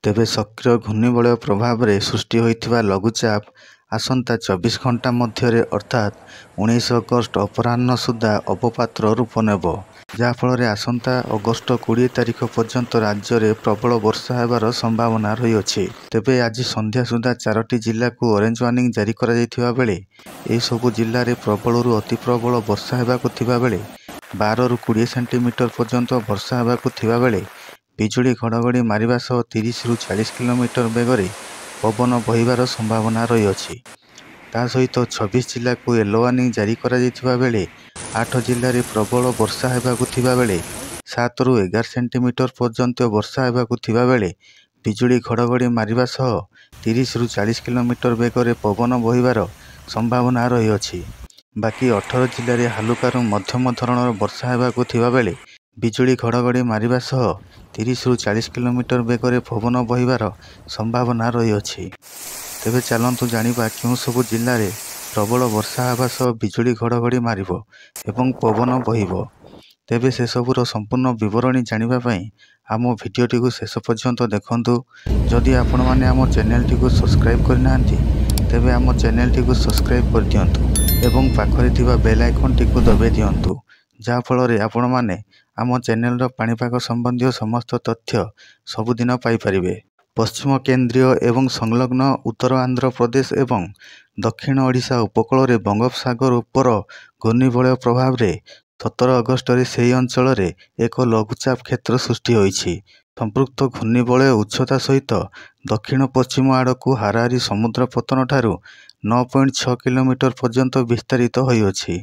ତେବେ ସକ୍ରିୟ ଘୂର୍ଣ୍ଣିବଳୟ ପ୍ରଭାବରେ ସୃଷ୍ଟି ହୋଇଥିବା ଲଘୁଚାପ ଆସନ୍ତା 24 ଘଣ୍ଟା ମଧ୍ୟରେ ଅର୍ଥାତ୍ 19 ଅଗଷ୍ଟ ଅପରାହ୍ନ ସୁଦ୍ଧା ଅବପାତର ରୂପ ନେବ, ଯାହାଫଳରେ ଆସନ୍ତା ଅଗଷ୍ଟ 20 ତାରିଖ ପର୍ଯ୍ୟନ୍ତ ରାଜ୍ୟରେ ପ୍ରବଳ ବର୍ଷା ହେବାର ସମ୍ଭାବନା ରହିଅଛି। ତେବେ ଆଜି ସନ୍ଧ୍ୟା ସୁଦ୍ଧା 4ଟି ଜିଲ୍ଲାକୁ ଅରେଞ୍ଜ ୱାର୍ଣ୍ଣିଂ ଜାରି କରାଯାଇଥିବା ବେଳେ ଏହିସବୁ ଜିଲ୍ଲାରେ ପ୍ରବଳରୁ ଅତି ପ୍ରବଳ ବର୍ଷା ହେବାକୁ ଥିବା ବେଳେ 12ରୁ 20 ସେଣ୍ଟିମିଟର ପର୍ଯ୍ୟନ୍ତ ବର୍ଷା ହେବାକୁ ଥିବା ବେଳେ ବିଜୁଳି ଘଡ଼ଘଡ଼ି ମାରିବା ସହ 30ରୁ 40 କିଲୋମିଟର ବେଗରେ ପବନ ବହିବାର ସମ୍ଭାବନା ରହିଅଛି। ତା ସହିତ 26 ଜିଲ୍ଲାକୁ ୟେଲୋ ୱାର୍ଣ୍ଣିଂ ଜାରି କରାଯାଇଥିବା ବେଳେ 8 ଜିଲ୍ଲାରେ ପ୍ରବଳ ବର୍ଷା ହେବାକୁ ଥିବା ବେଳେ 7ରୁ 11 ସେଣ୍ଟିମିଟର ପର୍ଯ୍ୟନ୍ତ ବର୍ଷା ହେବାକୁ ଥିବା ବେଳେ ବିଜୁଳି ଘଡ଼ଘଡ଼ି ମାରିବା ସହ 30ରୁ 40 କିଲୋମିଟର ବେଗରେ ପବନ ବହିବାର ସମ୍ଭାବନା ରହିଅଛି। ବାକି 18 ଜିଲ୍ଲାରେ ହାଲୁକାରୁ ମଧ୍ୟମ ଧରଣର ବର୍ଷା ହେବାକୁ ଥିବା ବେଳେ ବିଜୁଳି ଘଡ଼ଘଡ଼ି ମାରିବା ସହ 30ରୁ 40 କିଲୋମିଟର ବେଗରେ ପବନ ବହିବାର ସମ୍ଭାବନା ରହିଅଛି। ତେବେ ଚାଲନ୍ତୁ ଜାଣିବା କେଉଁ ସବୁ ଜିଲ୍ଲାରେ ପ୍ରବଳ ବର୍ଷା ହେବା ସହ ବିଜୁଳି ଘଡ଼ଘଡ଼ି ମାରିବ ଏବଂ ପବନ ବହିବ। ତେବେ ସେସବୁର ସମ୍ପୂର୍ଣ୍ଣ ବିବରଣୀ ଜାଣିବା ପାଇଁ ଆମ ଭିଡ଼ିଓଟିକୁ ଶେଷ ପର୍ଯ୍ୟନ୍ତ ଦେଖନ୍ତୁ। ଯଦି ଆପଣମାନେ ଆମ ଚ୍ୟାନେଲଟିକୁ ସବସ୍କ୍ରାଇବ୍ କରିନାହାନ୍ତି ତେବେ ଆମ ଚ୍ୟାନେଲଟିକୁ ସବସ୍କ୍ରାଇବ୍ କରିଦିଅନ୍ତୁ ଏବଂ ପାଖରେ ଥିବା ବେଲ୍ ଆଇକନ୍ଟିକୁ ଦବାଇ ଦିଅନ୍ତୁ, ଯାହାଫଳରେ ଆପଣମାନେ ଆମ ଚ୍ୟାନେଲର ପାଣିପାଗ ସମ୍ବନ୍ଧୀୟ ସମସ୍ତ ତଥ୍ୟ ସବୁଦିନ ପାଇପାରିବେ। ପଶ୍ଚିମ କେନ୍ଦ୍ରୀୟ ଏବଂ ସଂଲଗ୍ନ ଉତ୍ତର ଆନ୍ଧ୍ରପ୍ରଦେଶ ଏବଂ ଦକ୍ଷିଣ ଓଡ଼ିଶା ଉପକୂଳରେ ବଙ୍ଗୋପସାଗର ଉପର ଘୂର୍ଣ୍ଣିବଳୟ ପ୍ରଭାବରେ 17 ଅଗଷ୍ଟରେ ସେହି ଅଞ୍ଚଳରେ ଏକ ଲଘୁଚାପ କ୍ଷେତ୍ର ସୃଷ୍ଟି ହୋଇଛି। ସମ୍ପୃକ୍ତ ଘୂର୍ଣ୍ଣିବଳୟ ଉଚ୍ଚତା ସହିତ ଦକ୍ଷିଣ ପଶ୍ଚିମ ଆଡ଼କୁ ହାରାହାରି ସମୁଦ୍ର ପତ୍ତନଠାରୁ 9.6 କିଲୋମିଟର ପର୍ଯ୍ୟନ୍ତ ବିସ୍ତାରିତ ହୋଇଅଛି।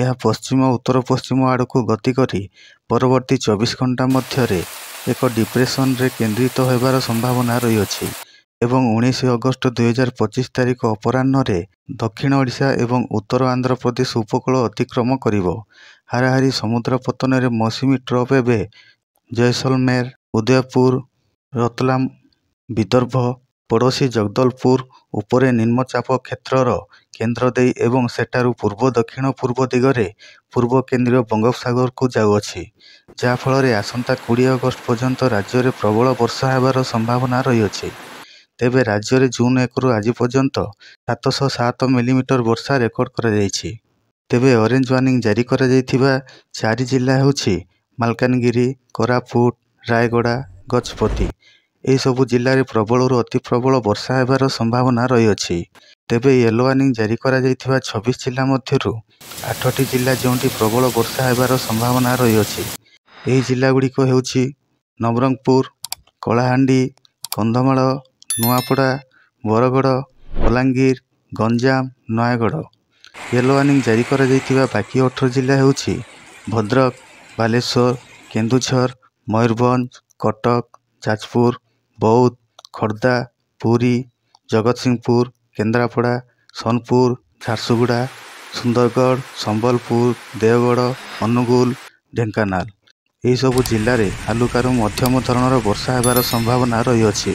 ଏହା ପଶ୍ଚିମ ଉତ୍ତର ପଶ୍ଚିମ ଆଡ଼କୁ ଗତି କରି ପରବର୍ତ୍ତୀ 24 ଘଣ୍ଟା ମଧ୍ୟରେ ଏକ ଡିପ୍ରେସନରେ କେନ୍ଦ୍ରିତ ହେବାର ସମ୍ଭାବନା ରହିଅଛି ଏବଂ 19 ଅଗଷ୍ଟ 2025 ତାରିଖ ଅପରାହ୍ନରେ ଦକ୍ଷିଣ ଓଡ଼ିଶା ଏବଂ ଉତ୍ତର ଆନ୍ଧ୍ରପ୍ରଦେଶ ଉପକୂଳ ଅତିକ୍ରମ କରିବ। ହାରାହାରି ସମୁଦ୍ର ପତ୍ତନରେ ମୌସୁମୀ ଟ୍ରପ୍ ଏବେ ଜୈସଲମେର, ଉଦୟପୁର, ରତଲାମ, ବିଦର୍ଭ, ପଡ଼ୋଶୀ ଜଗଦଲପୁର ଉପରେ ନିମ୍ନଚାପ କ୍ଷେତ୍ରର କେନ୍ଦ୍ର ଦେଇ ଏବଂ ସେଠାରୁ ପୂର୍ବ ଦକ୍ଷିଣ ପୂର୍ବ ଦିଗରେ ପୂର୍ବ କେନ୍ଦ୍ରୀୟ ବଙ୍ଗୋପସାଗରକୁ ଯାଉଅଛି, ଯାହାଫଳରେ ଆସନ୍ତା 20 ଅଗଷ୍ଟ ପର୍ଯ୍ୟନ୍ତ ରାଜ୍ୟରେ ପ୍ରବଳ ବର୍ଷା ହେବାର ସମ୍ଭାବନା ରହିଅଛି। ତେବେ ରାଜ୍ୟରେ ଜୁନ୍ 1ରୁ ଆଜି ପର୍ଯ୍ୟନ୍ତ 707 ମିଲିମିଟର ବର୍ଷା ରେକର୍ଡ କରାଯାଇଛି। ତେବେ ଅରେଞ୍ଜ ୱାର୍ଣ୍ଣିଂ ଜାରି କରାଯାଇଥିବା 4 ଜିଲ୍ଲା ହେଉଛି ମାଲକାନଗିରି, କୋରାପୁଟ, ରାୟଗଡ଼ା, ଗଜପତି। ଏହିସବୁ ଜିଲ୍ଲାରେ ପ୍ରବଳରୁ ଅତି ପ୍ରବଳ ବର୍ଷା ହେବାର ସମ୍ଭାବନା ରହିଅଛି। ତେବେ ୟେଲୋ ୱାର୍ଣ୍ଣିଂ ଜାରି କରାଯାଇଥିବା 26 ଜିଲ୍ଲା ମଧ୍ୟରୁ 8ଟି ଜିଲ୍ଲା ଯେଉଁଠି ପ୍ରବଳ ବର୍ଷା ହେବାର ସମ୍ଭାବନା ରହିଅଛି। ଏହି ଜିଲ୍ଲାଗୁଡ଼ିକ ହେଉଛି ନବରଙ୍ଗପୁର, କଳାହାଣ୍ଡି, କନ୍ଧମାଳ, ନୂଆପଡ଼ା, ବରଗଡ଼, ବଲାଙ୍ଗୀର, ଗଞ୍ଜାମ, ନୟାଗଡ଼। ୟେଲୋ ୱାର୍ଣ୍ଣିଂ ଜାରି କରାଯାଇଥିବା ବାକି 18 ଜିଲ୍ଲା ହେଉଛି ଭଦ୍ରକ, ବାଲେଶ୍ୱର, କେନ୍ଦୁଝର, ମୟୂରଭଞ୍ଜ, କଟକ, ଯାଜପୁର, ବୌଦ୍ଧ, ଖୋର୍ଦ୍ଧା, ପୁରୀ, ଜଗତସିଂହପୁର, କେନ୍ଦ୍ରାପଡ଼ା, ସୋନପୁର, ଝାରସୁଗୁଡ଼ା, ସୁନ୍ଦରଗଡ଼, ସମ୍ବଲପୁର, ଦେଓଗଡ଼, ଅନୁଗୁଳ, ଢେଙ୍କାନାଳ। ଏହିସବୁ ଜିଲ୍ଲାରେ ହାଲୁକାରୁ ମଧ୍ୟମ ଧରଣର ବର୍ଷା ହେବାର ସମ୍ଭାବନା ରହିଅଛି।